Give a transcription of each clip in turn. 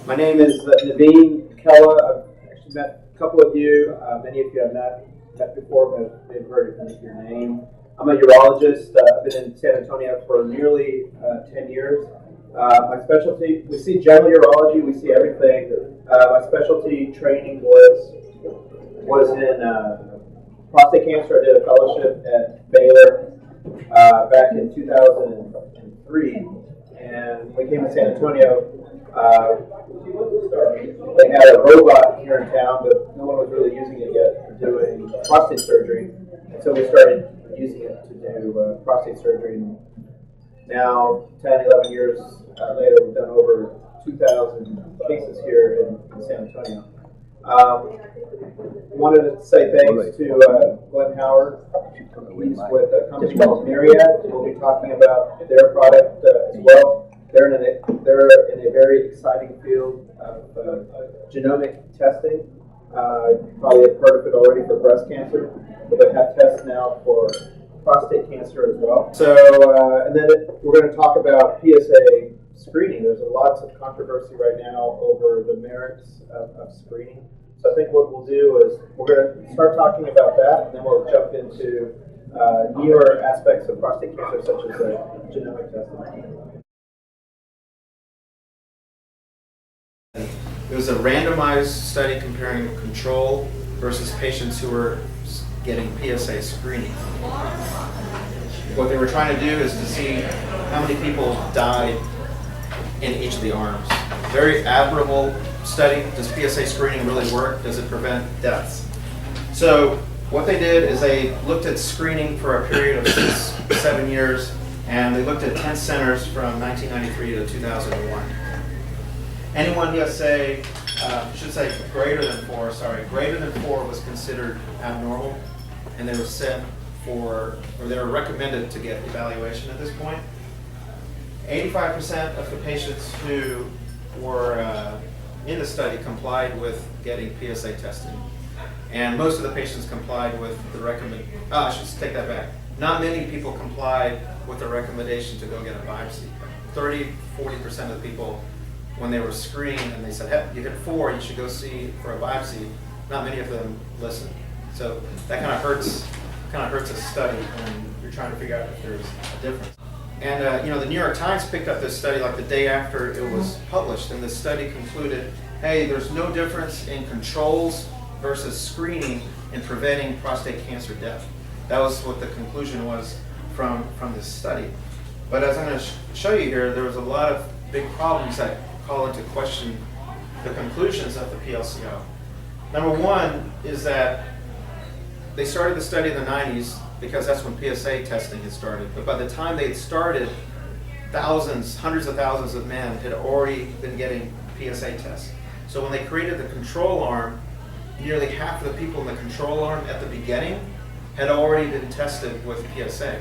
My name is Naveen Kella. I've actually met a couple of you. Many of you I've not met before, but they've heard of your name. I'm a urologist. I've been in San Antonio for nearly 10 years. My specialty, we see general urology, we see everything. My specialty training was in prostate cancer. I did a fellowship at Baylor back in 2003. And when we came to San Antonio, they had a robot here in town, but no one was really using it yet for doing prostate surgery. And so we started using it to do prostate surgery. Now, 10, 11 years later, we've done over 2,000 cases here in San Antonio. Wanted to say thanks to Glenn Howard. He's with a company called Myriad. We'll be talking about their product as well. They're in a very exciting field of genomic testing. You probably have heard of it already for breast cancer, but they have tests now for prostate cancer as well. So, and then we're going to talk about PSA screening. There's lots of controversy right now over the merits of screening. So I think what we'll do is we're going to start talking about that, and then we'll jump into newer aspects of prostate cancer, such as genomic testing. It was a randomized study comparing control versus patients who were getting PSA screening. What they were trying to do is to see how many people died in each of the arms. Very admirable study. Does PSA screening really work? Does it prevent deaths? So what they did is they looked at screening for a period of 6-7 years, and they looked at 10 centers from 1993 to 2001. Anyone who should say greater than 4 was considered abnormal, and they were sent or they were recommended to get evaluation at this point. 85% of the patients who were in the study complied with getting PSA testing. And most of the patients complied with the I should take that back. Not many people complied with the recommendation to go get a biopsy. 30-40% of the people, when they were screened and they said, hey, you hit 4, you should go see for a biopsy, not many of them listened. So that kind of hurts a study when you're trying to figure out if there's a difference. And the New York Times picked up this study like the day after it was published, and the study concluded, hey, there's no difference in controls versus screening in preventing prostate cancer death. That was what the conclusion was from this study. But as I'm going to show you here, there was a lot of big problems that call into question the conclusions of the PLCO. Number one is that they started the study in the 90s because that's when PSA testing had started. But by the time they had started, hundreds of thousands of men had already been getting PSA tests. So when they created the control arm, nearly half of the people in the control arm at the beginning had already been tested with PSA.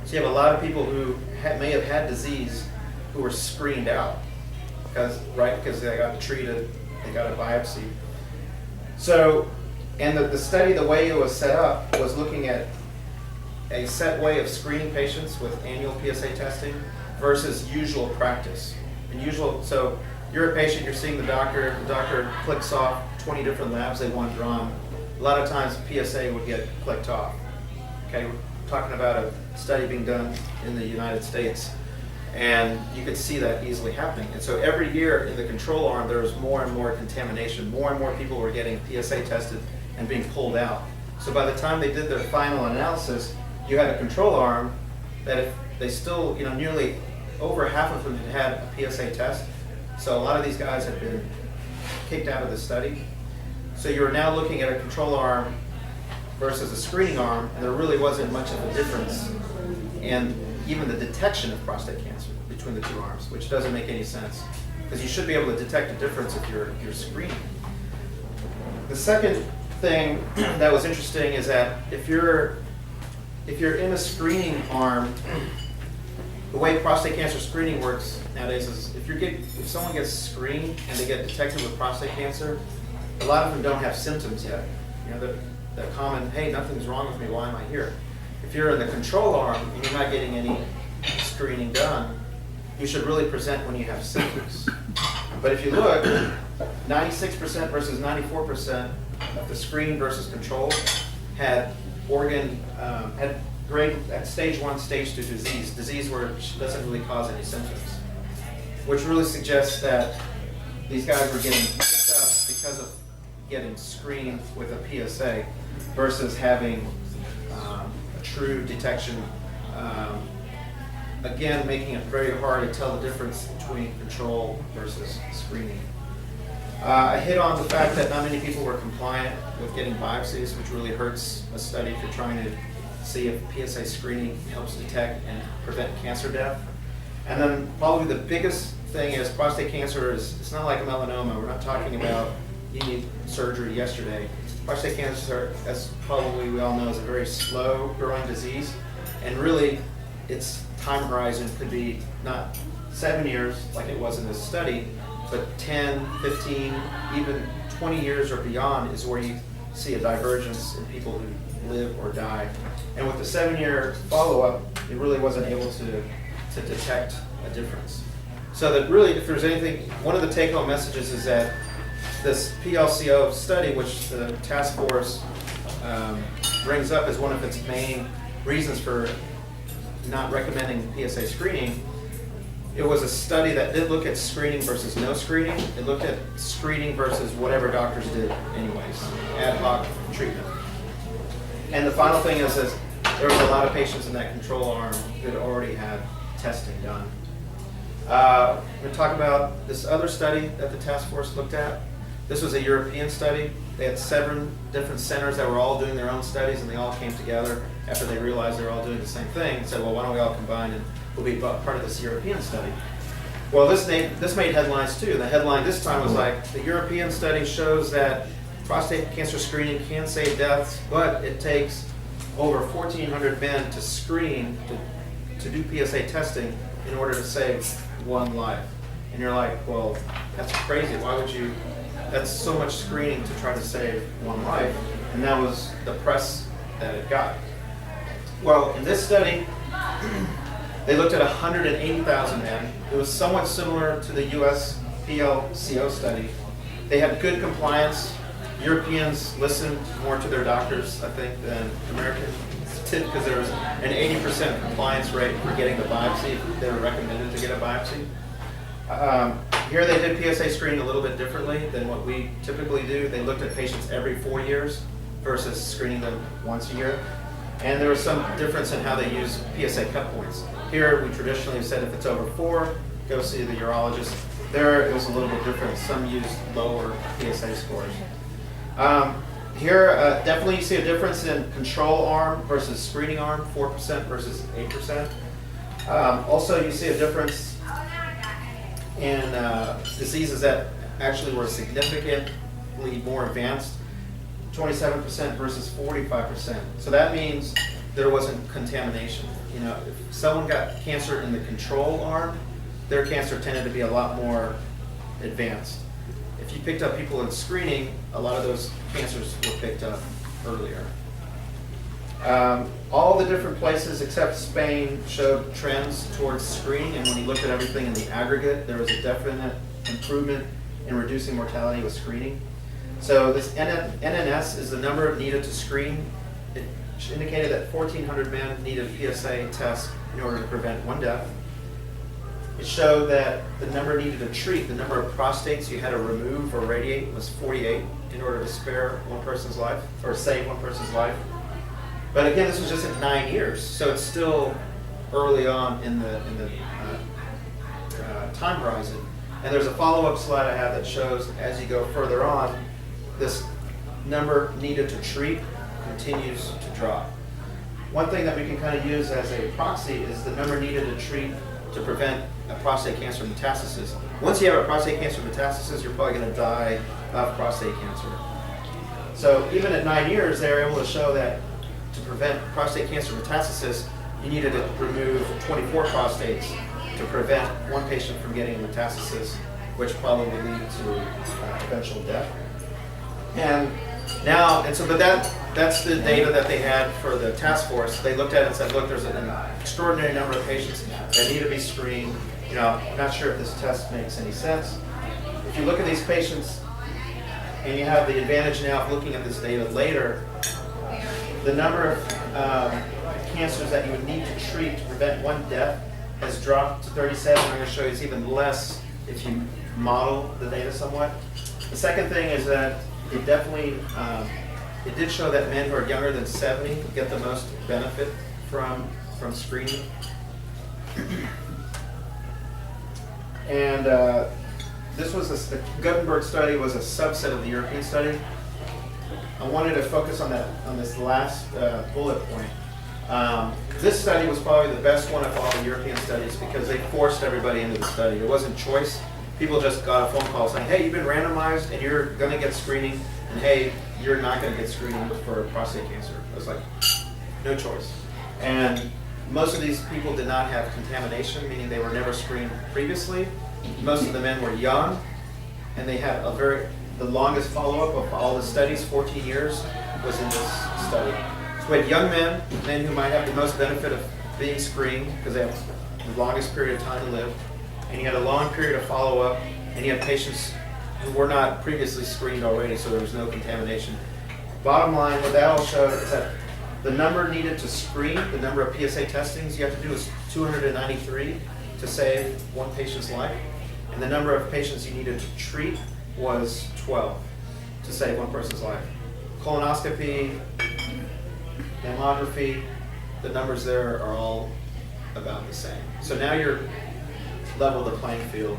So you have a lot of people who may have had disease who were screened out because they got treated, they got a biopsy. So, and the study, the way it was set up, was looking at a set way of screening patients with annual PSA testing versus usual practice. So you're a patient, you're seeing the doctor clicks off 20 different labs they want drawn. A lot of times PSA would get clicked off. Okay, we're talking about a study being done in the United States, and you could see that easily happening. And so every year in the control arm, there was more and more contamination. More and more people were getting PSA tested and being pulled out. So by the time they did their final analysis, you had a control arm that if they still, nearly over half of them had a PSA test. So a lot of these guys had been kicked out of the study. So you're now looking at a control arm versus a screening arm, and there really wasn't much of a difference in even the detection of prostate cancer between the two arms, which doesn't make any sense, because you should be able to detect a difference if you're screening. The second thing that was interesting is that if you're in a screening arm, the way prostate cancer screening works nowadays is if someone gets screened and they get detected with prostate cancer, a lot of them don't have symptoms yet. The common, hey, nothing's wrong with me, why am I here? If you're in the control arm and you're not getting any screening done, you should really present when you have symptoms. But if you look, 96% versus 94% of the screen versus control had grade at stage 1, stage 2 disease where it doesn't really cause any symptoms, which really suggests that these guys were getting picked up because of getting screened with a PSA versus having a true detection. Again, making it very hard to tell the difference between control versus screening. I hit on the fact that not many people were compliant with getting biopsies, which really hurts a study if you're trying to see if PSA screening helps detect and prevent cancer death. And then probably the biggest thing is prostate cancer it's not like a melanoma. We're not talking about you need surgery yesterday. Prostate cancer, as probably we all know, is a very slow growing disease. And really, its time horizon could be not 7 years like it was in this study, but 10, 15, even 20 years or beyond is where you see a divergence in people who live or die. And with the 7-year follow-up, it really wasn't able to detect a difference. So that really, if there's anything, one of the take-home messages is that this PLCO study, which the task force brings up as one of its main reasons for not recommending PSA screening, it was a study that did look at screening versus no screening. It looked at screening versus whatever doctors did anyways, ad hoc treatment. And the final thing is there was a lot of patients in that control arm who had already had testing done. I'm going to talk about this other study that the task force looked at. This was a European study. They had 7 different centers that were all doing their own studies, and they all came together after they realized they were all doing the same thing and said, well, why don't we all combine and we'll be part of this European study. Well, this made headlines too. The headline this time was like, the European study shows that prostate cancer screening can save deaths, but it takes over 1,400 men to screen, to do PSA testing in order to save one life. And you're like, well, that's crazy. Why would you? That's so much screening to try to save one life. And that was the press that it got. Well, in this study, they looked at 180,000 men. It was somewhat similar to the US PLCO study. They had good compliance. Europeans listened more to their doctors, I think, than Americans did, because there was an 80% compliance rate for getting the biopsy. They were recommended to get a biopsy. Here they did PSA screening a little bit differently than what we typically do. They looked at patients every 4 years versus screening them once a year. And there was some difference in how they use PSA cut points. Here we traditionally have said if it's over 4, go see the urologist. There it was a little bit different. Some used lower PSA scores. Here definitely you see a difference in control arm versus screening arm, 4% versus 8%. Also you see a difference in diseases that actually were significantly more advanced, 27% versus 45%. So that means there wasn't contamination. You know, if someone got cancer in the control arm, their cancer tended to be a lot more advanced. If you picked up people in screening, a lot of those cancers were picked up earlier. All the different places except Spain showed trends towards screening, and when you looked at everything in the aggregate, there was a definite improvement in reducing mortality with screening. So this NNS is the number needed to screen. It indicated that 1,400 men needed a PSA test in order to prevent one death. It showed that the number needed to treat, the number of prostates you had to remove or radiate was 48 in order to spare one person's life, or save one person's life. But again, this was just at 9 years, so it's still early on in the time horizon. And there's a follow-up slide I have that shows as you go further on, this number needed to treat continues to drop. One thing that we can kind of use as a proxy is the number needed to treat to prevent a prostate cancer metastasis. Once you have a prostate cancer metastasis, you're probably going to die of prostate cancer. So even at 9 years, they were able to show that to prevent prostate cancer metastasis, you needed to remove 24 prostates to prevent one patient from getting metastasis, which probably would lead to eventual death. That's the data that they had for the task force. They looked at it and said, look, there's an extraordinary number of patients that need to be screened. You know, I'm not sure if this test makes any sense. you look at these patients, and you have the advantage now of looking at this data later, the number of cancers that you would need to treat to prevent one death has dropped to 37. I'm going to show you it's even less if you model the data somewhat. The second thing is that it definitely, it did show that men who are younger than 70 get the most benefit from screening. And the Gutenberg study was a subset of the European study. I wanted to focus on this last bullet point. This study was probably the best one of all the European studies because they forced everybody into the study. It wasn't choice. People just got a phone call saying, hey, you've been randomized and you're going to get screening, and hey, you're not going to get screening for prostate cancer. It was like, no choice. And most of these people did not have contamination, meaning they were never screened previously. Most of the men were young, and they had the longest follow-up of all the studies, 14 years, was in this study. So we had young men who might have the most benefit of being screened because they have the longest period of time to live, and you had a long period of follow-up, and you had patients who were not previously screened already, so there was no contamination. Bottom line, what that all showed is that the number needed to screen, the number of PSA testings you have to do is 293 to save one patient's life, and the number of patients you needed to treat was 12 to save one person's life. Colonoscopy, mammography, the numbers there are all about the same. So now you're level the playing field.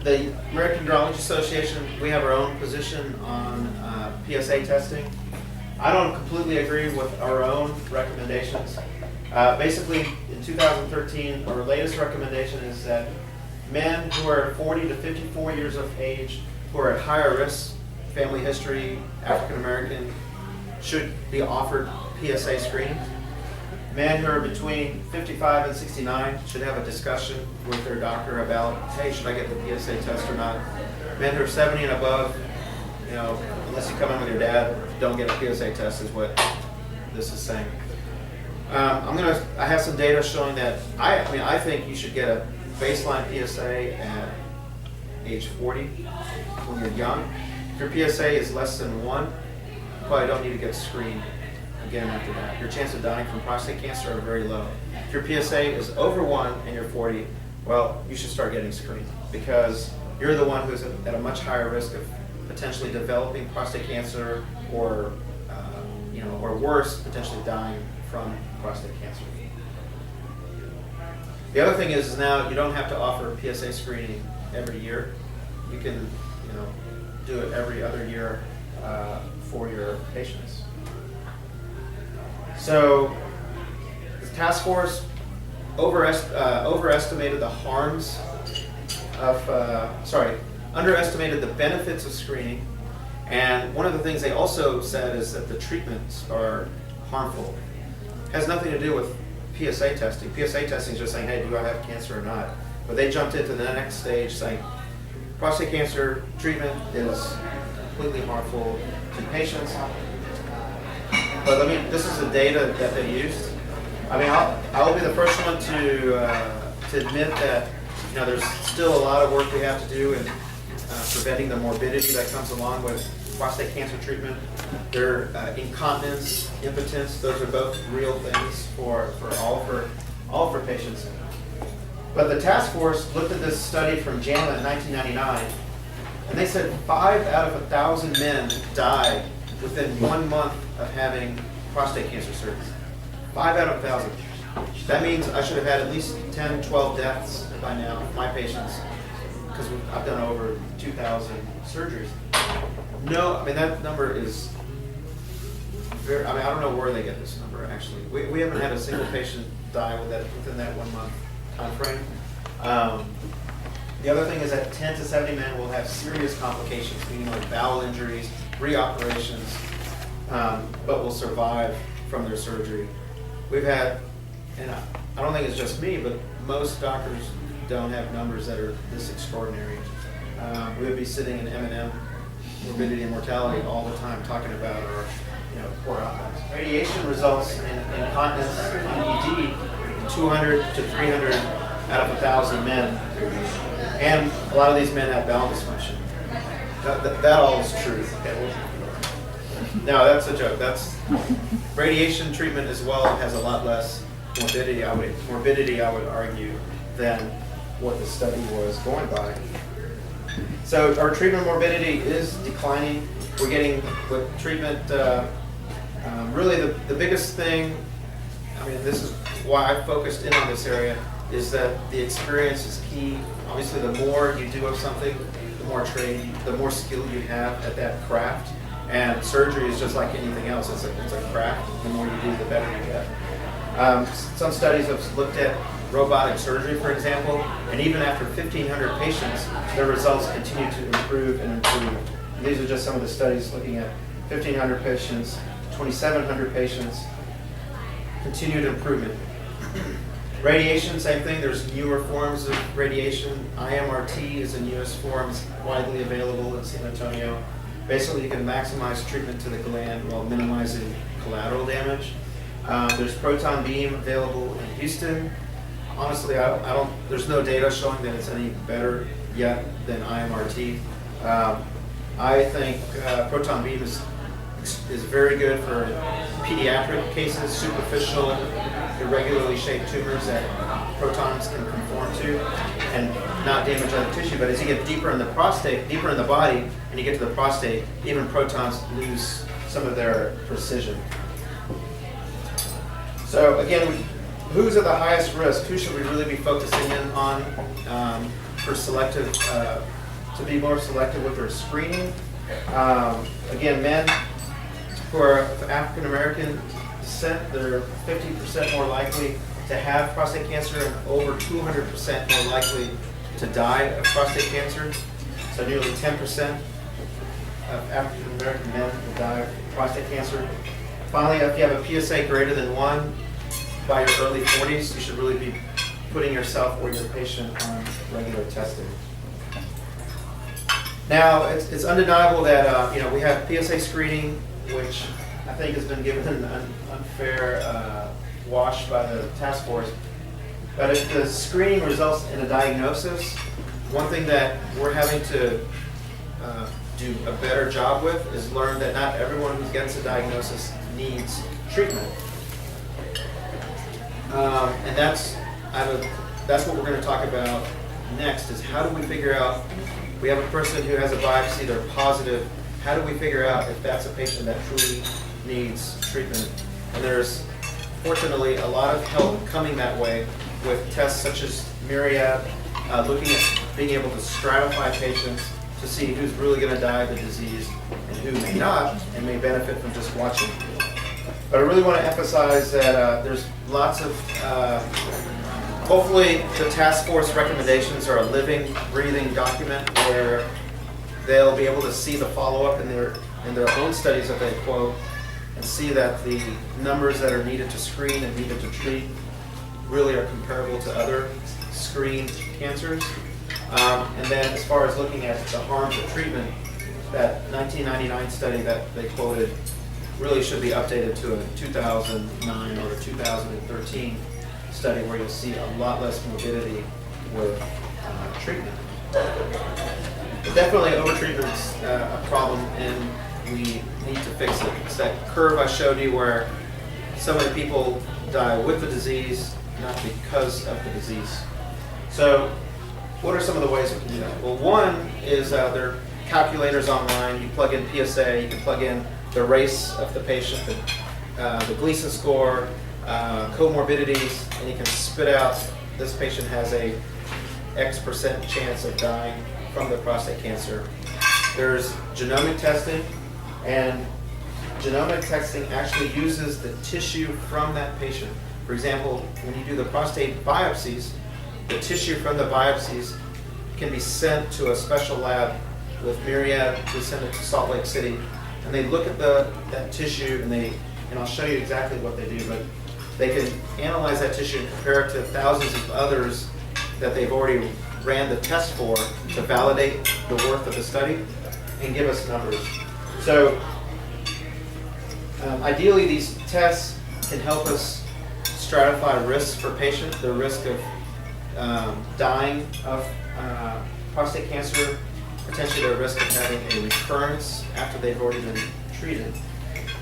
The American Urology Association, we have our own position on PSA testing. I don't completely agree with our own recommendations. Basically, in 2013, our latest recommendation is that men who are 40 to 54 years of age, who are at higher risk, family history, African American, should be offered PSA screening. Men who are between 55 and 69 should have a discussion with their doctor about, hey, should I get the PSA test or not? Men who are 70 and above, unless you come in with your dad, don't get a PSA test is what this is saying. I have some data showing that I think you should get a baseline PSA at age 40 when you're young. If your PSA is less than 1, you probably don't need to get screened again after that. Your chance of dying from prostate cancer are very low. If your PSA is over 1 and you're 40, well, you should start getting screened because you're the one who's at a much higher risk of potentially developing prostate cancer or worse, potentially dying from prostate cancer. The other thing is now you don't have to offer PSA screening every year. You can, do it every other year for your patients. So the task force underestimated the benefits of screening. And one of the things they also said is that the treatments are harmful. It has nothing to do with PSA testing. PSA testing is just saying, hey, do I have cancer or not? But they jumped into the next stage saying, prostate cancer treatment is completely harmful to patients. But this is the data that they used. I'll be the first one to admit that there's still a lot of work we have to do in preventing the morbidity that comes along with prostate cancer treatment. Their incontinence, impotence, those are both real things for all for patients. But the task force looked at this study from JAMA in 1999, and they said 5 out of 1,000 men died within 1 month of having prostate cancer surgery. 5 out of 1,000. That means I should have had at least 10, 12 deaths by now, my patients, because I've done over 2,000 surgeries. That number is very, I don't know where they get this number, actually. We haven't had a single patient die within that 1 month time frame. The other thing is that 10 to 70 men will have serious complications, meaning like bowel injuries, reoperations, but will survive from their surgery. We've had, and I don't think it's just me, but most doctors don't have numbers that are this extraordinary. We would be sitting in M&M, morbidity and mortality, all the time talking about our poor outcomes. Radiation results in incontinence and ED 200 to 300 out of 1,000 men, and a lot of these men have bowel dysfunction. That all is true. No, that's a joke. That's radiation treatment as well has a lot less morbidity. I would argue, than what the study was going by. So our treatment morbidity is declining. We're getting with treatment. Really, the biggest thing. I mean, this is why I focused in on this area. Is that the experience is key. Obviously, the more you do of something, the more trained, the more skill you have at that craft. And surgery is just like anything else. It's a craft. The more you do, the better you get. Some studies have looked at robotic surgery, for example, and even after 1,500 patients, their results continue to improve and improve. And these are just some of the studies looking at 1,500 patients, 2,700 patients, continued improvement. Radiation, same thing. There's newer forms of radiation. IMRT is the newest form. It's widely available in San Antonio. Basically, you can maximize treatment to the gland while minimizing collateral damage. There's proton beam available in Houston. Honestly, there's no data showing that it's any better yet than IMRT. I think proton beam is very good for pediatric cases, superficial, irregularly shaped tumors that protons can conform to and not damage other tissue. But as you get deeper in the prostate, deeper in the body, and you get to the prostate, even protons lose some of their precision. So again, who's at the highest risk? Who should we really be focusing in on for selective, to be more selective with their screening? Again, men who are of African American descent, they're 50% more likely to have prostate cancer and over 200% more likely to die of prostate cancer. So nearly 10% of African American men will die of prostate cancer. Finally, if you have a PSA greater than 1 by your early 40s, you should really be putting yourself or your patient on regular testing. Now, it's undeniable that we have PSA screening, which I think has been given an unfair wash by the task force. But if the screening results in a diagnosis, one thing that we're having to do a better job with is learn that not everyone who gets a diagnosis needs treatment. And that's what we're going to talk about next, is how do we figure out, we have a person who has a biopsy, they're positive, how do we figure out if that's a patient that truly needs treatment? And there's fortunately a lot of help coming that way with tests such as Myriad, looking at being able to stratify patients to see who's really going to die of the disease and who may not and may benefit from just watching. But I really want to emphasize that there's lots of, hopefully the task force recommendations are a living, breathing document where they'll be able to see the follow-up in their own studies that they quote and see that the numbers that are needed to screen and needed to treat really are comparable to other screened cancers. And then as far as looking at the harms of treatment, that 1999 study that they quoted really should be updated to a 2009 or a 2013 study where you'll see a lot less morbidity with treatment. But definitely overtreatment is a problem and we need to fix it. It's that curve I showed you where so many people die with the disease, not because of the disease. So what are some of the ways we can do that? Well, one is there are calculators online. You plug in PSA, you can plug in the race of the patient, the Gleason score, comorbidities, and you can spit out this patient has a X% chance of dying from the prostate cancer. There's genomic testing, and genomic testing actually uses the tissue from that patient. For example, when you do the prostate biopsies, the tissue from the biopsies can be sent to a special lab with Myriad. We send it to Salt Lake City, and they look at that tissue, and I'll show you exactly what they do, but they can analyze that tissue and compare it to thousands of others that they've already ran the test for to validate the worth of the study and give us numbers. So ideally, these tests can help us stratify risks for patients, the risk of dying of prostate cancer, potentially their risk of having a recurrence after they've already been treated.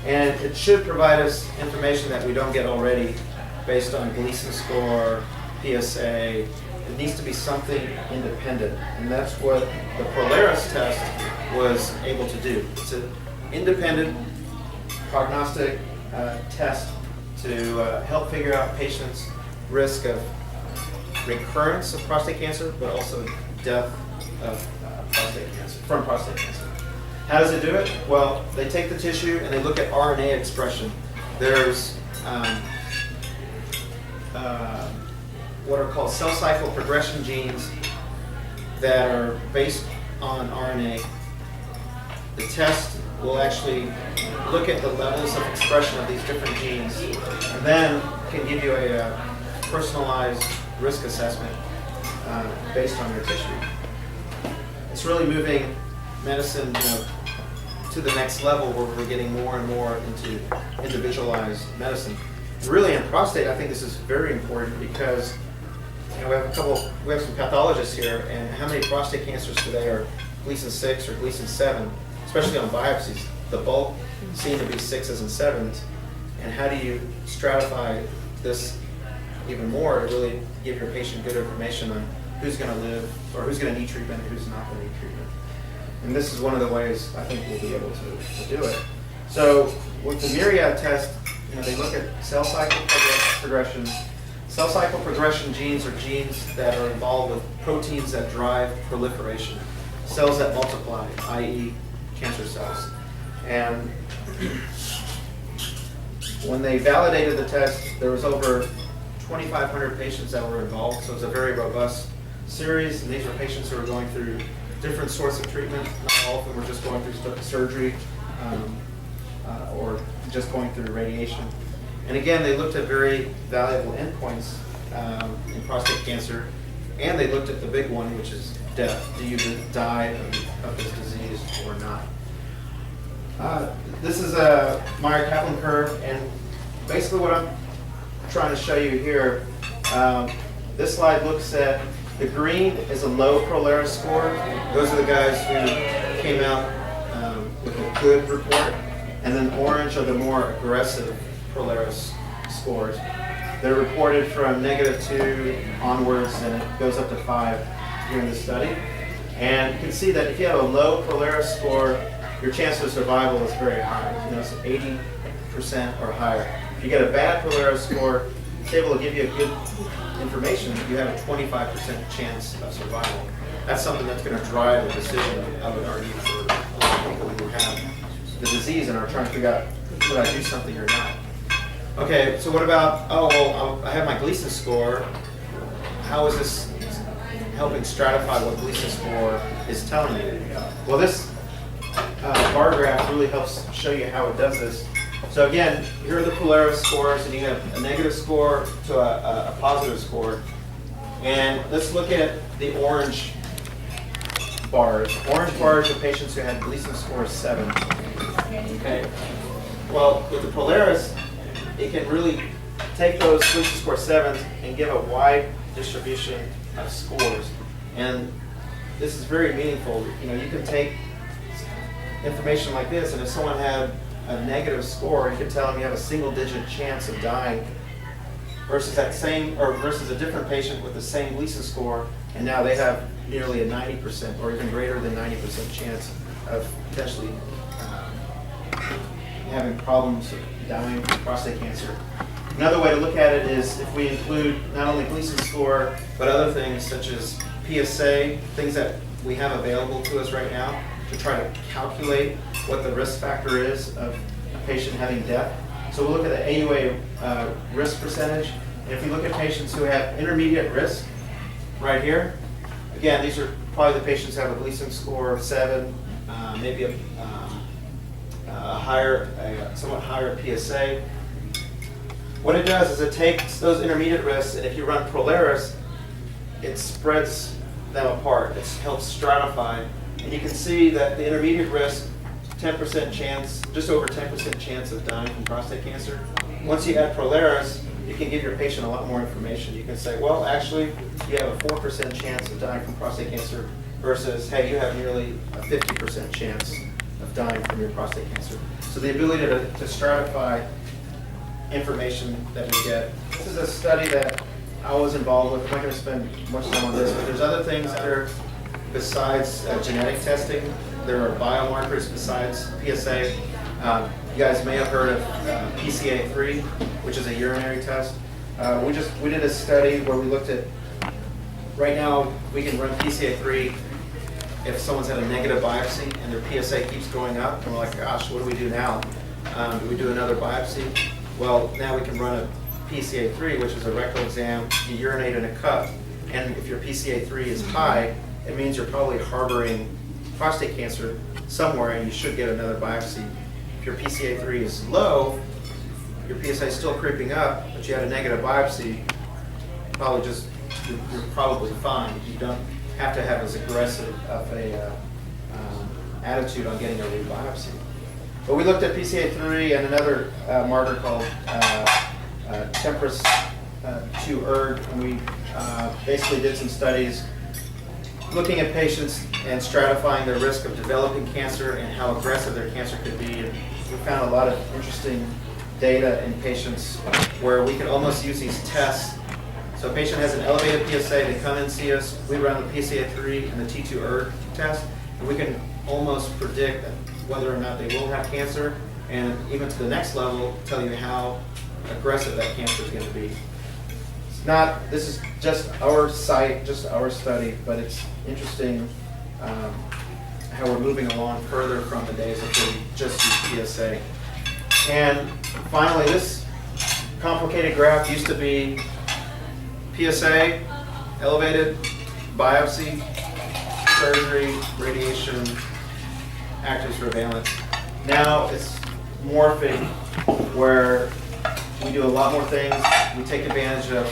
And it should provide us information that we don't get already based on Gleason score, PSA. It needs to be something independent, and that's what the Polaris test was able to do. It's an independent prognostic test to help figure out patients' risk of recurrence of prostate cancer, but also death of prostate cancer, from prostate cancer. How does it do it? Well, they take the tissue and they look at RNA expression. There's what are called cell cycle progression genes that are based on RNA. The test will actually look at the levels of expression of these different genes and then can give you a personalized risk assessment based on your tissue. It's really moving medicine, to the next level where we're getting more and more into individualized medicine. Really in prostate, I think this is very important because we have some pathologists here, and how many prostate cancers today are Gleason 6 or Gleason 7, especially on biopsies. The bulk seem to be 6s and 7s, and how do you stratify this even more to really give your patient good information on who's going to live or who's going to need treatment and who's not going to need treatment. And this is one of the ways I think we'll be able to do it. So with the Myriad test, they look at cell cycle progression. Cell cycle progression genes are genes that are involved with proteins that drive proliferation, cells that multiply, i.e. cancer cells. And when they validated the test, there was over 2,500 patients that were involved, so it's a very robust series, and these were patients who were going through different sorts of treatment. Not all of them were just going through surgery or just going through radiation. And again, they looked at very valuable endpoints in prostate cancer, and they looked at the big one, which is death. Do you die of this disease or not? This is a Meyer-Kaplan curve, and basically what I'm trying to show you here, this slide looks at the green is a low Polaris score. Those are the guys who came out with a good report. And then orange are the more aggressive Polaris scores. They're reported from -2 onwards, and it goes up to 5 during the study. And you can see that if you have a low Polaris score, your chance of survival is very high. It's 80% or higher. If you get a bad Polaris score, it's able to give you a good information that you have a 25% chance of survival. That's something that's going to drive a decision, I would argue, for a lot of people who have the disease and are trying to figure out, should I do something or not? Okay, so what about, I have my Gleason score. How is this helping stratify what Gleason score is telling you? Well, this bar graph really helps show you how it does this. So again, here are the Polaris scores, and you have a negative score to a positive score. And let's look at the orange bars. Orange bars are patients who had Gleason score 7. Okay. Well, with the Polaris, it can really take those Gleason score 7s and give a wide distribution of scores. And this is very meaningful. You can take information like this, and if someone had a negative score, you can tell them you have a single-digit chance of dying, versus versus a different patient with the same Gleason score, and now they have nearly a 90% or even greater than 90% chance of potentially having problems dying from prostate cancer. Another way to look at it is if we include not only Gleason score, but other things such as PSA, things that we have available to us right now to try to calculate what the risk factor is of a patient having death. So we'll look at the AUA risk percentage. And if you look at patients who have intermediate risk, right here, again, these are probably the patients who have a Gleason score of 7, maybe a somewhat higher PSA. What it does is it takes those intermediate risks, and if you run Polaris, it spreads them apart. It helps stratify. And you can see that the intermediate risk, 10% chance, just over 10% chance of dying from prostate cancer. Once you add Polaris, you can give your patient a lot more information. You can say, well, actually, you have a 4% chance of dying from prostate cancer versus, hey, you have nearly a 50% chance of dying from your prostate cancer. So the ability to stratify information that we get. This is a study that I was involved with. I'm not going to spend much time on this, but there's other things that are besides genetic testing. There are biomarkers besides PSA. You guys may have heard of PCA3, which is a urinary test. We did a study where we looked at, right now we can run PCA3 if someone's had a negative biopsy and their PSA keeps going up, and we're like, gosh, what do we do now? Do we do another biopsy? Well, now we can run a PCA3, which is a rectal exam. You urinate in a cup, and if your PCA3 is high, it means you're probably harboring prostate cancer somewhere, and you should get another biopsy. If your PCA3 is low, your PSA is still creeping up, but you had a negative biopsy, you're probably fine. You don't have to have as aggressive of a attitude on getting a re-biopsy. But we looked at PCA3 and another marker called Temperus 2-ERG, and we basically did some studies looking at patients and stratifying their risk of developing cancer and how aggressive their cancer could be. And we found a lot of interesting data in patients where we can almost use these tests. So a patient has an elevated PSA, they come in, see us, we run the PCA3 and the T2-ERG test, and we can almost predict whether or not they will have cancer, and even to the next level, tell you how aggressive that cancer is going to be. This is just our site, just our study, but it's interesting how we're moving along further from the days of we just use PSA. And finally, this complicated graph used to be PSA, elevated, biopsy, surgery, radiation, active surveillance. Now it's morphing where we do a lot more things. We take advantage of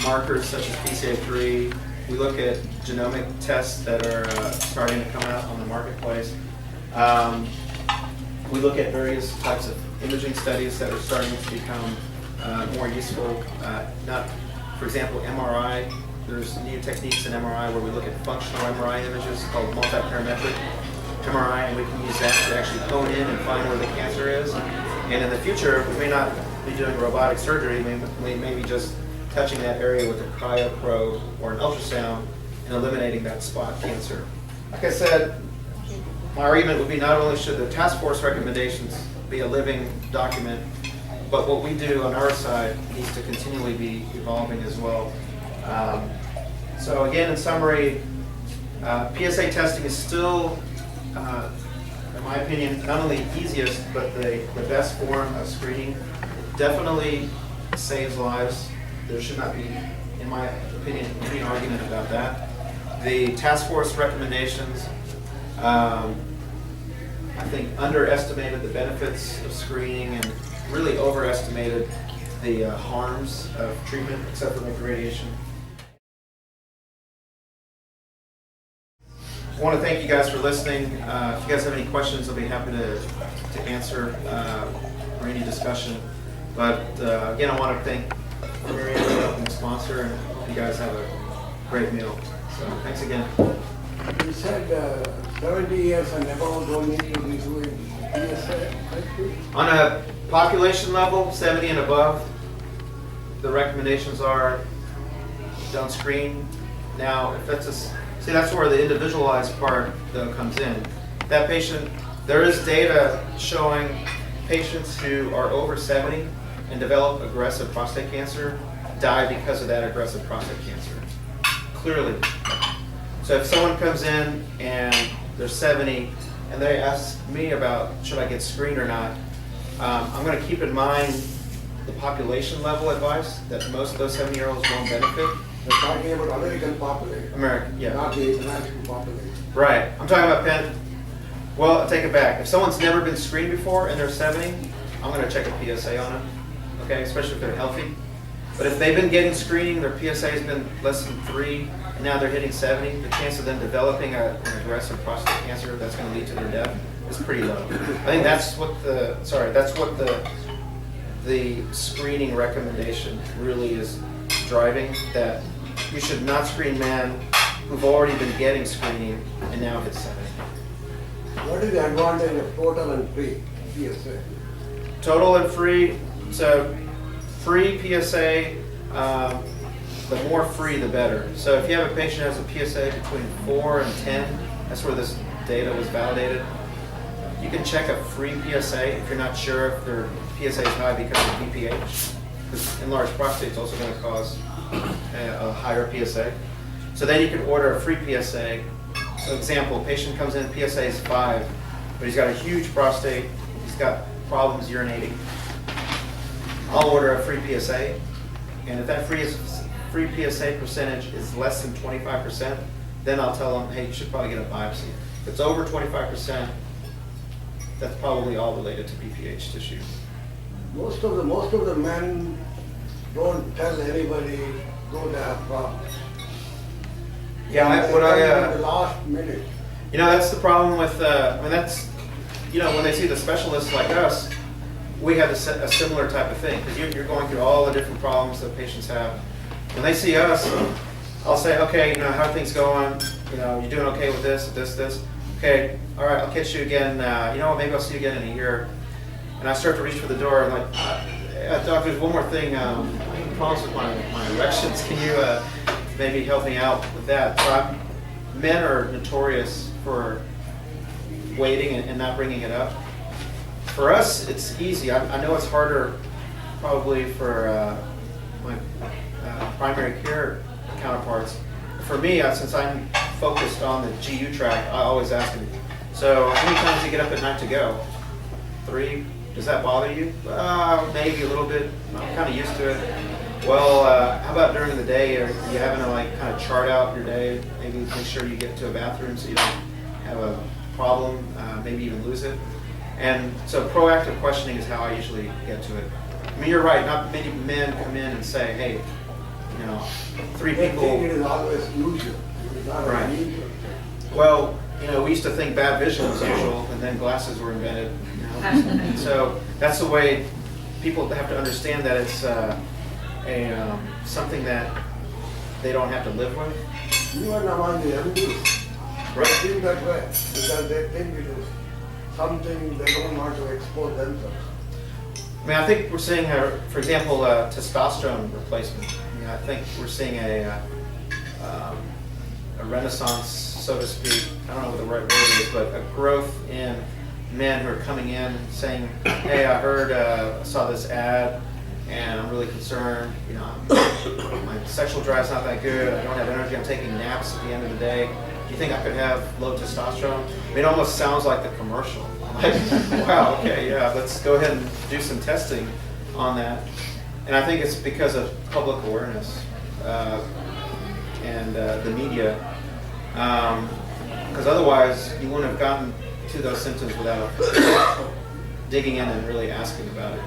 markers such as PCA3. We look at genomic tests that are starting to come out on the marketplace. We look at various types of imaging studies that are starting to become more useful. For example, MRI. There's new techniques in MRI where we look at functional MRI images called multi-parametric MRI, and we can use that to actually hone in and find where the cancer is. And in the future, we may not be doing robotic surgery. We may be just touching that area with a cryoprobe or an ultrasound and eliminating that spot cancer. Like I said, my argument would be not only should the task force recommendations be a living document, but what we do on our side needs to continually be evolving as well. So again, in summary, PSA testing is still, in my opinion, not only the easiest, but the best form of screening. Definitely saves lives. There should not be, in my opinion, any argument about that. The task force recommendations, I think, underestimated the benefits of screening and really overestimated the harms of treatment, except for like radiation. I want to thank you guys for listening. If you guys have any questions, I'll be happy to answer or any discussion. But again, I want to thank Mary for helping the sponsor, and hope you guys have a great meal. So thanks again. You said 70 years and above don't need to be doing PSA. On a population level, 70 and above, the recommendations are don't screen. Now, if that's where the individualized part though comes in. That patient, there is data showing patients who are over 70 and develop aggressive prostate cancer die because of that aggressive prostate cancer. Clearly. So if someone comes in and they're 70 and they ask me about should I get screened or not, I'm going to keep in mind the population level advice that most of those 70-year-olds won't benefit. We're talking about American population. American, yeah. Not the international population. Right. I'm talking about Well, I'll take it back. If someone's never been screened before and they're 70, I'm going to check a PSA on them, okay, especially if they're healthy. But if they've been getting screening, their PSA has been less than 3, and now they're hitting 70, the chance of them developing an aggressive prostate cancer that's going to lead to their death is pretty low. I think that's what the the screening recommendation really is driving that you should not screen men who've already been getting screening and now hit 70. What is the advantage of total and free PSA? Total and free, so free PSA, the more free the better. So if you have a patient who has a PSA between 4 and 10, that's where this data was validated. You can check a free PSA if you're not sure if their PSA is high because of BPH. Because enlarged prostate is also going to cause a higher PSA. So then you can order a free PSA. So example, patient comes in, PSA is 5, but he's got a huge prostate, he's got problems urinating. I'll order a free PSA, and if that free PSA percentage is less than 25%, then I'll tell them, hey, you should probably get a biopsy. If it's over 25%, that's probably all related to BPH tissue. Most of the men don't tell anybody though they have problems. Yeah, In the last minute. You know, that's the problem with, when they see the specialists like us, we have a similar type of thing, because you're going through all the different problems that patients have. When they see us, I'll say, okay, how are things going? You're doing okay with this? Okay, all right, I'll catch you again. You know what, maybe I'll see you again in a year. And I start to reach for the door, and like, doctor, there's one more thing, problems with my erections. Can you maybe help me out with that? So men are notorious for waiting and not bringing it up. For us, it's easy. I know it's harder probably for my primary care counterparts. For me, since I'm focused on the GU track, I always ask them, so how many times do you get up at night to go? 3? Does that bother you? Maybe a little bit. I'm kind of used to it. Well, how about during the day? Are you having to kind of chart out your day? Maybe make sure you get to a bathroom so you don't have a problem, maybe even lose it. And so proactive questioning is how I usually get to it. I mean, you're right, not many men come in and say, hey, 3 people. It is always usual. It is not Right. unusual. Well, we used to think bad vision was usual, and then glasses were invented. So that's the way people have to understand that it's something that they don't have to live with. Even among the MDs, they think that way because they think it is something they don't want to expose themselves. I mean, I think we're seeing, for example, testosterone replacement. I think we're seeing a renaissance, so to speak. I don't know what the right word is, but a growth in men who are coming in saying, hey, I heard, I saw this ad, and I'm really concerned. My sexual drive's not that good. I don't have energy. I'm taking naps at the end of the day. Do you think I could have low testosterone? I mean, it almost sounds like the commercial. I'm like, wow, okay, yeah, let's go ahead and do some testing on that. And I think it's because of public awareness and the media. Because otherwise, you wouldn't have gotten to those symptoms without digging in and really asking about it.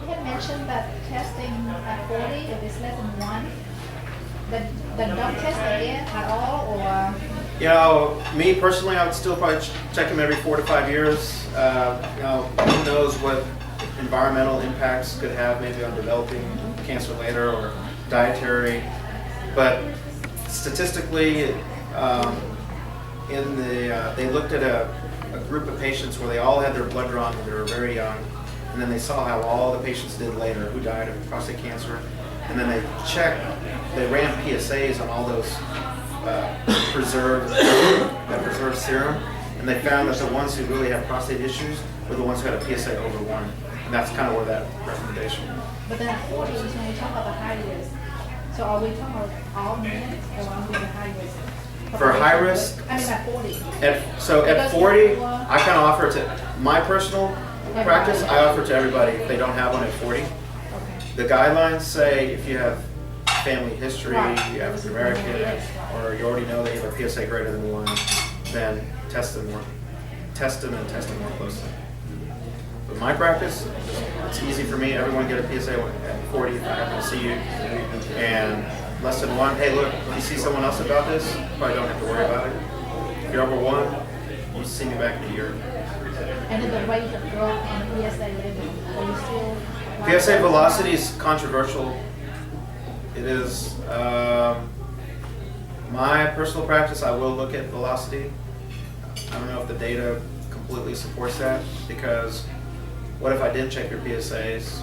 You had mentioned that testing at 40, if it's less than 1, the don't test again at all, or? Me personally, I would still probably check them every 4 to 5 years. Who knows what environmental impacts could have maybe on developing cancer later or dietary. But statistically, they looked at a group of patients where they all had their blood drawn when they were very young, and then they saw how all the patients did later who died of prostate cancer, and then they ran PSAs on all those preserved serum, and they found that the ones who really had prostate issues were the ones who had a PSA over 1, and that's kind of where that recommendation. But then at 40 is when we talk about the high risk. So are we talking about all men or one with the high risk? For high risk? I mean at 40. At 40, I kind of offer it to my personal practice. I offer it to everybody if they don't have one at 40. Okay. The guidelines say if you have family history, Right. you have African American, or you already know that you have a PSA greater than 1, then test them more closely. But my practice, it's easy for me. Everyone get a PSA at 40 if I happen to see you. And less than 1, hey look, if you see someone else about this, you probably don't have to worry about it. If you're over 1, you see me back in a year. And then the rate of growth on the PSA level, are you still PSA velocity is controversial. It is. My personal practice, I will look at velocity. I don't know if the data completely supports that, because what if I didn't check your PSAs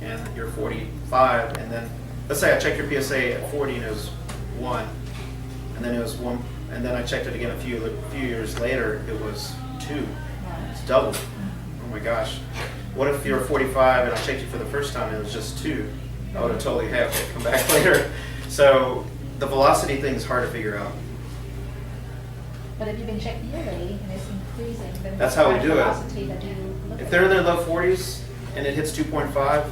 and you're 45, and then let's say I checked your PSA at 40 and it was 1, and then it was 1, and then I checked it again a few years later, it was 2. It's double. Oh my gosh. What if you're 45 and I checked you for the first time and it was just 2? I would have totally had to come back later. So the velocity thing is hard to figure out. But if you've been checked yearly and it's increasing, then That's how we do it. velocity that you look If at. they're in their low 40s and it hits 2.5,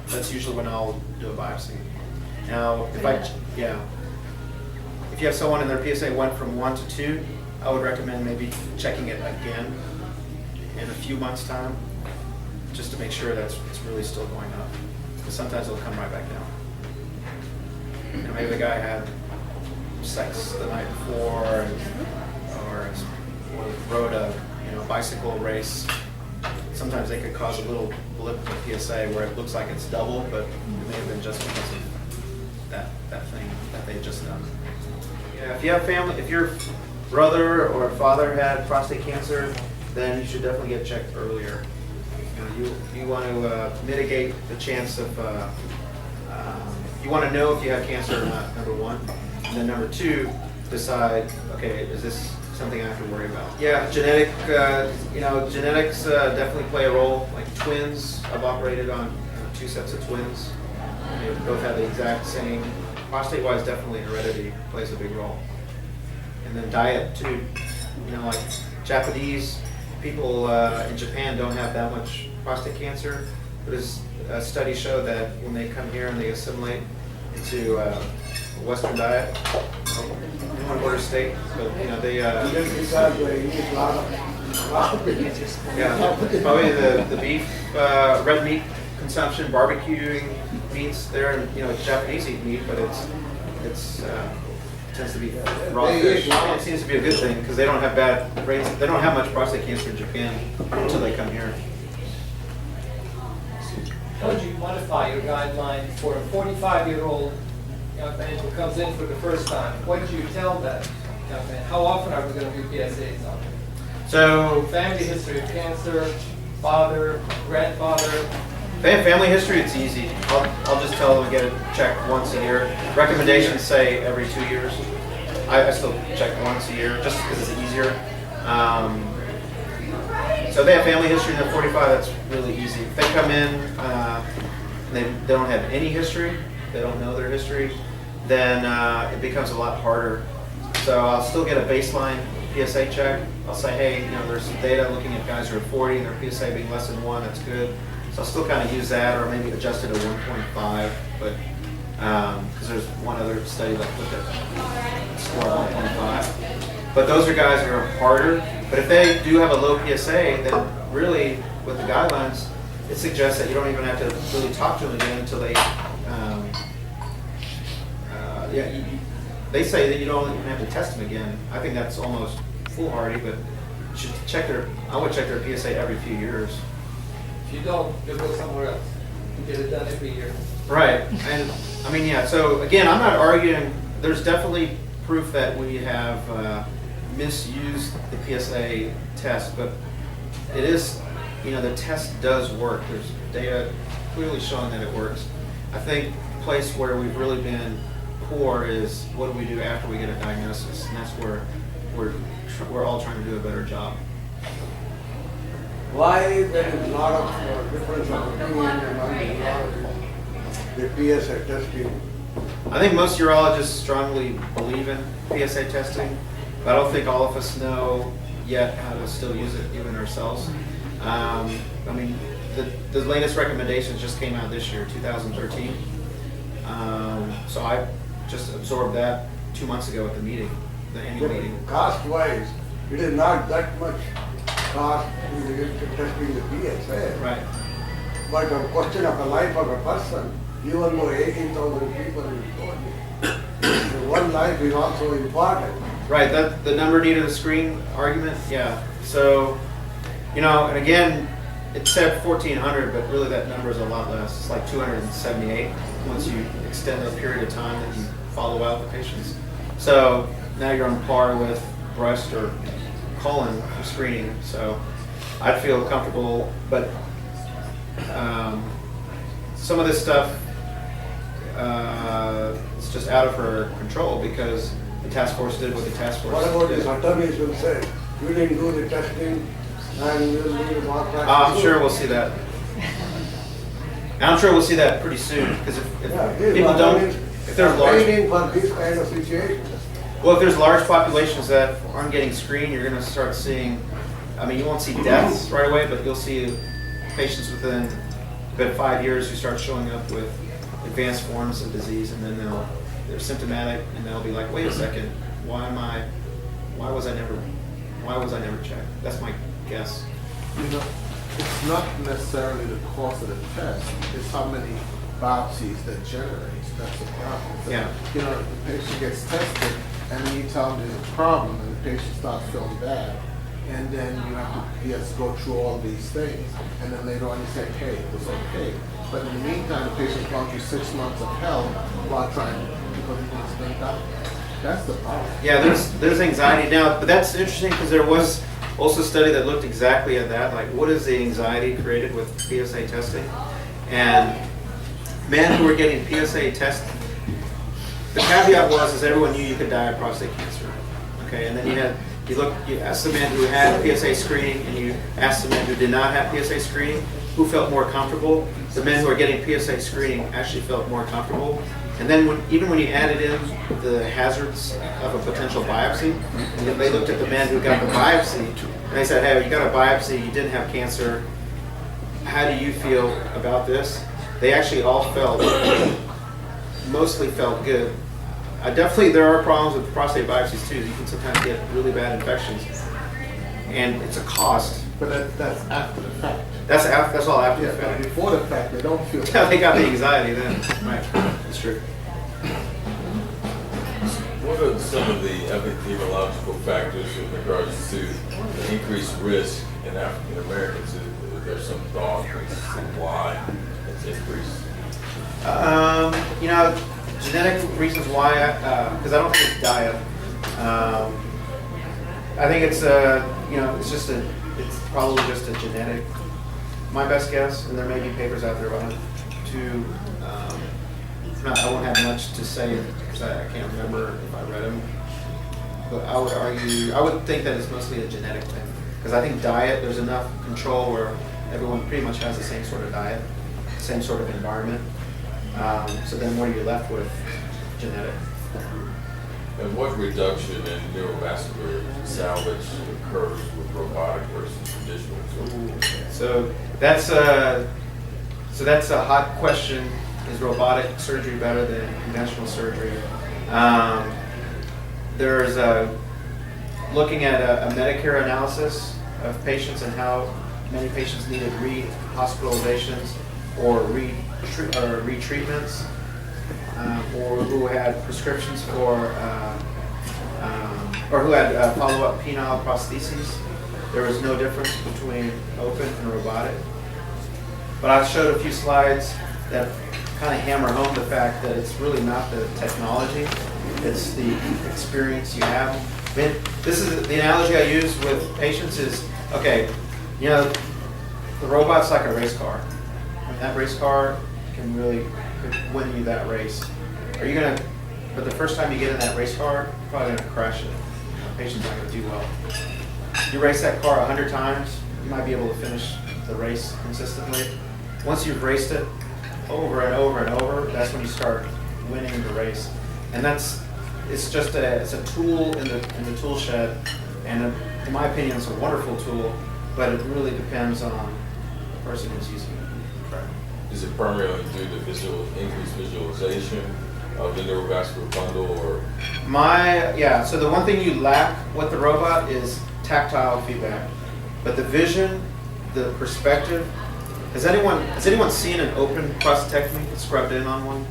that's usually when I'll do a biopsy. Now, if you have someone and their PSA went from 1 to 2, I would recommend maybe checking it again in a few months' time, just to make sure that it's really still going up. Because sometimes it'll come right back down. Maybe the guy had sex the night before, or rode a bicycle race. Sometimes they could cause a little blip in the PSA where it looks like it's double, but it may have been just because of that thing that they just done. Yeah, if you have family, if your brother or father had prostate cancer, then you should definitely get checked earlier. You want to mitigate the chance of, you want to know if you have cancer or not, number one. And then number two, decide, okay, is this something I have to worry about? Yeah, genetics definitely play a role. Like twins, I've operated on 2 sets of twins. They both have the exact same. Prostate-wise, definitely heredity plays a big role. And then diet too. Like Japanese people in Japan don't have that much prostate cancer, but a study showed that when they come here and they assimilate into a Western diet, in one border state, but they probably the beef, red meat consumption, barbecuing meats. They're Japanese eat meat, but it tends to be raw fish. It seems to be a good thing because they don't have bad rates. They don't have much prostate cancer in Japan until they come here. How would you modify your guidelines for a 45-year-old young man who comes in for the first time? What do you tell that young man? How often are we going to do PSAs on him? So, Family history of cancer, father, grandfather. Family history, it's easy. I'll just tell them to get it checked once a year. Recommendations say every 2 years. I still check once a year just because it's easier. So if they have family history and they're 45, that's really easy. If they come in and they don't have any history, they don't know their history, then it becomes a lot harder. So I'll still get a baseline PSA check. I'll say, hey, there's some data looking at guys who are 40 and their PSA being less than 1, that's good. So I'll still kind of use that, or maybe adjust it to 1.5, but because there's one other study that looked at score 1.5. But those are guys who are harder. But if they do have a low PSA, then really, with the guidelines, it suggests that you don't even have to really talk to them again until they, they say that you don't even have to test them again. I think that's almost foolhardy, but you should I would check their PSA every few years. If you don't, you'll go somewhere else. You get it done every year. Right, and so again, I'm not arguing, there's definitely proof that we have misused the PSA test, but it is, the test does work. There's data clearly showing that it works. I think the place where we've really been poor is what do we do after we get a diagnosis, and that's where we're all trying to do a better job. Why there is a lot of difference of opinion among the PSA testing? I think most urologists strongly believe in PSA testing, but I don't think all of us know yet how to still use it, even ourselves. The latest recommendations just came out this year, 2013. So I just absorbed that 2 months ago at the meeting, the annual meeting. Cost-wise, it is not that much cost related to testing the PSA. Right. But a question of the life of a person, even though 18,000 people in the body, one life is also important. Right, the number needed a screen argument, yeah. So, and again, it said 1,400, but really that number is a lot less. It's like 278 once you extend the period of time that you follow out the patients. So now you're on par with breast or colon for screening. So I'd feel comfortable, but some of this stuff it's just out of her control because the task force did what the task force What about did. the attorneys will say, you didn't do the testing and you'll need more practice? I'm sure we'll see that. And I'm sure we'll see that pretty soon because if people don't, if there's large, training for this kind of situation. well, if there's large populations that aren't getting screened, you're going to start seeing. I mean, you won't see deaths right away, but you'll see patients within about 5 years who start showing up with advanced forms of disease, and then they're symptomatic, and they'll be like, wait a second, why was I never checked? That's my guess. You know, it's not necessarily the cost of the test, it's how many biopsies that generates. That's the problem. Yeah. You know, the patient gets tested and then you tell them there's a problem and the patient starts feeling bad. And then he has to go through all these things. And then later on you say, hey, it was okay. But in the meantime, the patient's gone through 6 months of hell while trying because he needs to been done. That's the problem. Yeah, there's anxiety now, but that's interesting because there was also a study that looked exactly at that, like what is the anxiety created with PSA testing? And men who were getting PSA tested, the caveat was everyone knew you could die of prostate cancer. Okay, and then you asked the men who had PSA screening and you asked the men who did not have PSA screening who felt more comfortable. The men who are getting PSA screening actually felt more comfortable. And then even when you added in the hazards of a potential biopsy, and they looked at the men who got the biopsy, and they said, hey, you got a biopsy, you didn't have cancer, how do you feel about this? They actually all mostly felt good. Definitely there are problems with prostate biopsies too. You can sometimes get really bad infections, and it's a cost. But that's after the fact. That's all after Yeah, the but fact. before the fact, they don't feel They got the anxiety then. Right, that's true. What are some of the epidemiological factors with regards to the increased risk in African Americans? Is there some thought as to why it's increased? You know, genetic reasons why, because I don't think it's diet. I think it's it's probably just a genetic. My best guess, and there may be papers out there about it. I won't have much to say because I can't remember if I read them. But I would think that it's mostly a genetic thing. Because I think diet, there's enough control where everyone pretty much has the same sort of diet, same sort of environment. So then what are you left with? Genetic. And what reduction in neurovascular salvage occurs with robotic versus traditional? So that's a hot question. Is robotic surgery better than conventional surgery? There's looking at a Medicare analysis of patients and how many patients needed re-hospitalizations or retreatments, or who had prescriptions for, or who had follow-up penile prostheses. There was no difference between open and robotic. But I showed a few slides that kind of hammer home the fact that it's really not the technology, it's the experience you have. I mean, this is the analogy I use with patients is, okay, you know, the robot's like a race car. I mean, that race car can really win you that race. But the first time you get in that race car, you're probably gonna crash it. The patient's not gonna do well. You race that car 100 times, you might be able to finish the race consistently. Once you've raced it over and over and over, that's when you start winning the race. And it's a tool in the tool shed, and in my opinion, it's a wonderful tool, but it really depends on the person who's using it. Right. Is it primarily due to increased visualization of the neurovascular bundle, or? So the one thing you lack with the robot is tactile feedback, but the vision, the perspective. Has anyone seen an open prostatectomy scrubbed in on one?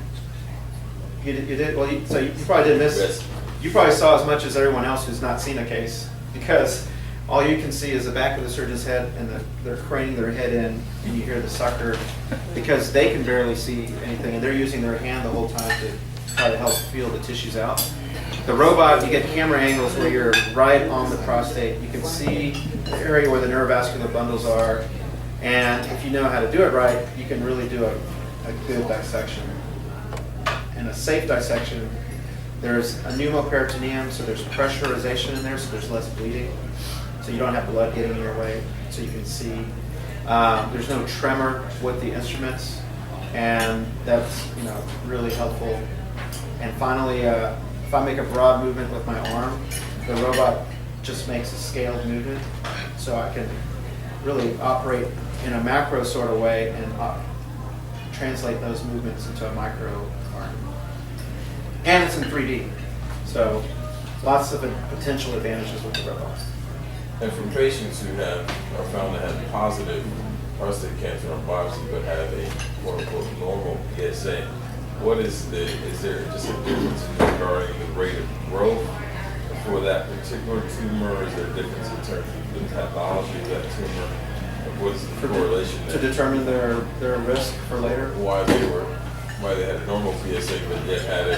You did? Well, you probably did miss. Yes. You probably saw as much as everyone else who's not seen a case, because all you can see is the back of the surgeon's head, and they're craning their head in, and you hear the sucker, because they can barely see anything, and they're using their hand the whole time to try to help feel the tissues out. The robot, you get camera angles where you're right on the prostate. You can see the area where the neurovascular bundles are, and if you know how to do it right, you can really do a good dissection. And a safe dissection, there's a pneumoperitoneum, so there's pressurization in there, so there's less bleeding. So you don't have blood getting in your way, so you can see. There's no tremor with the instruments, and that's really helpful. And finally, if I make a broad movement with my arm, the robot just makes a scaled movement, so I can really operate in a macro sort of way and translate those movements into a micro arm. And it's in 3D, so lots of potential advantages with the robot. And for patients who are found to have positive prostate cancer on biopsy but have a quote unquote normal PSA, is there just a difference regarding the rate of growth for that particular tumor? Or is there a difference in terms of the pathology of that tumor? What's the correlation to determine their risk for later? Why they had a normal PSA but yet had a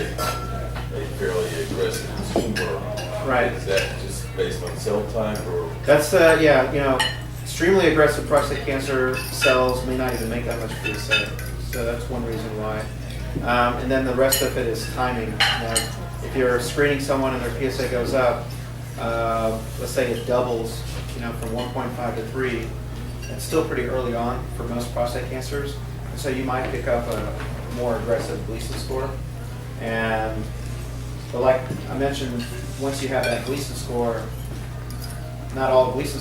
fairly aggressive tumor? Right. Is that just based on cell type, or? That's extremely aggressive prostate cancer cells may not even make that much PSA, so that's one reason why. And then the rest of it is timing. If you're screening someone and their PSA goes up, let's say it doubles, from 1.5 to 3, it's still pretty early on for most prostate cancers, and so you might pick up a more aggressive Gleason score. But like I mentioned, once you have that Gleason score, not all Gleason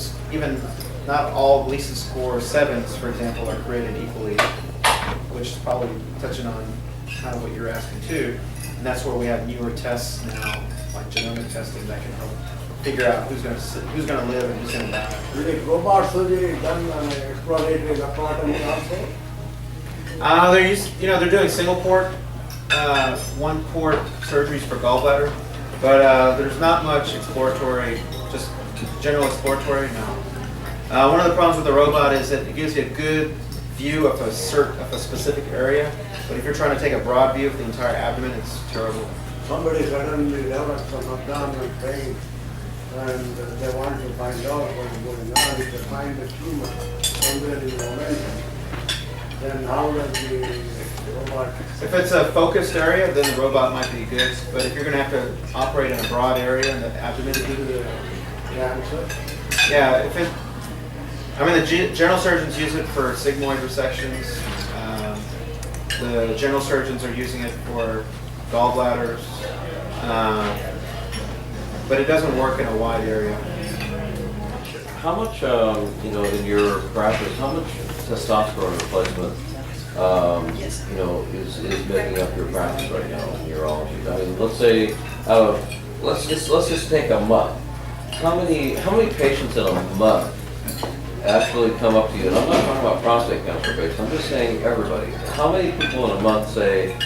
score 7s, for example, are created equally, which is probably touching on kind of what you're asking too. And that's where we have newer tests now, like genomic testing, that can help figure out who's going to live and who's going to die. Is the robot surgery done exploratory laparotomy also? They're doing single port, one port surgeries for gallbladder, but there's not much exploratory, just general exploratory. No. One of the problems with the robot is that it gives you a good view of a specific area, but if you're trying to take a broad view of the entire abdomen, it's terrible. Somebody suddenly developed some abdominal pain, and they want to find out what's going on. If they find the tumor somewhere in the momentum, then how does the robot? If it's a focused area, then the robot might be good, but if you're going to have to operate in a broad area in the abdomen due to the cancer? Yeah, the general surgeons use it for sigmoid resections. The general surgeons are using it for gallbladders, but it doesn't work in a wide area. How much, in your practice, how much testosterone replacement, is making up your practice right now in urology? I mean, let's say, let's just take a month. How many patients in a month actually come up to you? And I'm not talking about prostate cancer patients. I'm just saying everybody. How many people in a month say,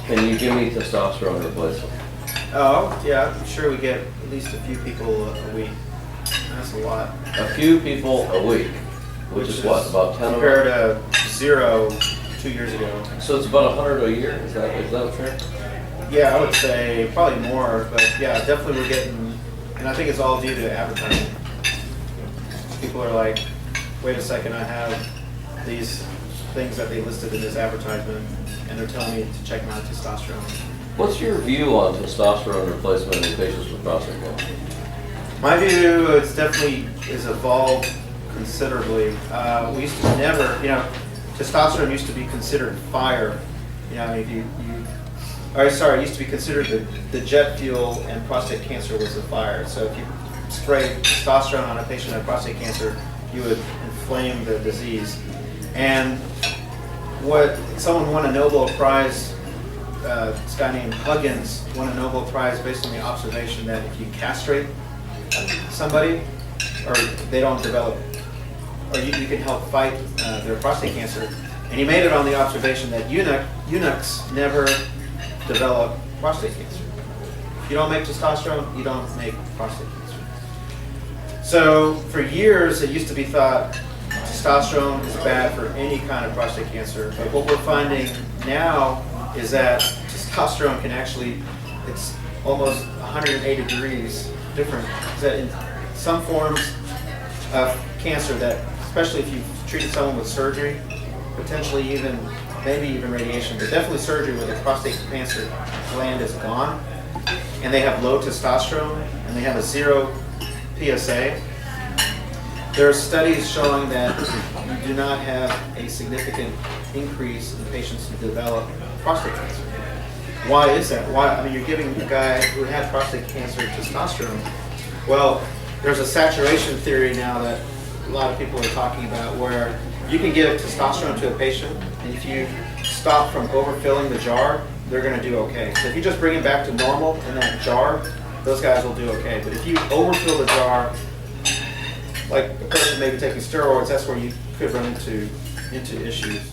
"Can you give me testosterone replacement?" Oh, yeah, I'm sure we get at least a few people a week. That's a lot. A few people a week, which is what, about 10 compared to 0 2 years ago. So it's about 100 a year. Is that fair? Yeah, I would say probably more, but yeah, definitely we're getting, and I think it's all due to advertising. People are like, wait a second, I have these things that they listed in this advertisement, and they're telling me to check my testosterone. What's your view on testosterone replacement in patients with prostate cancer? My view is is evolved considerably. We used to never, testosterone used to be considered fire. It used to be considered the jet fuel, and prostate cancer was a fire. So if you spray testosterone on a patient who had prostate cancer, you would inflame the disease. And someone won a Nobel Prize, this guy named Huggins won a Nobel Prize based on the observation that if you castrate somebody, or they don't develop, or you can help fight their prostate cancer. And he made it on the observation that eunuchs never develop prostate cancer. If you don't make testosterone, you don't make prostate cancer. So for years, it used to be thought testosterone is bad for any kind of prostate cancer. But what we're finding now is that testosterone can actually, it's almost 180 degrees different. Is that in some forms of cancer that, especially if you've treated someone with surgery, potentially even, maybe even radiation, but definitely surgery where the prostate cancer gland is gone, and they have low testosterone, and they have a 0 PSA, there are studies showing that you do not have a significant increase in patients who develop prostate cancer. Why is that? Why? I mean, you're giving a guy who had prostate cancer testosterone. Well, there's a saturation theory now that a lot of people are talking about where you can give testosterone to a patient, and if you stop from overfilling the jar, they're going to do okay. So if you just bring it back to normal in that jar, those guys will do okay. But if you overfill the jar, like a person maybe taking steroids, that's where you could run into issues.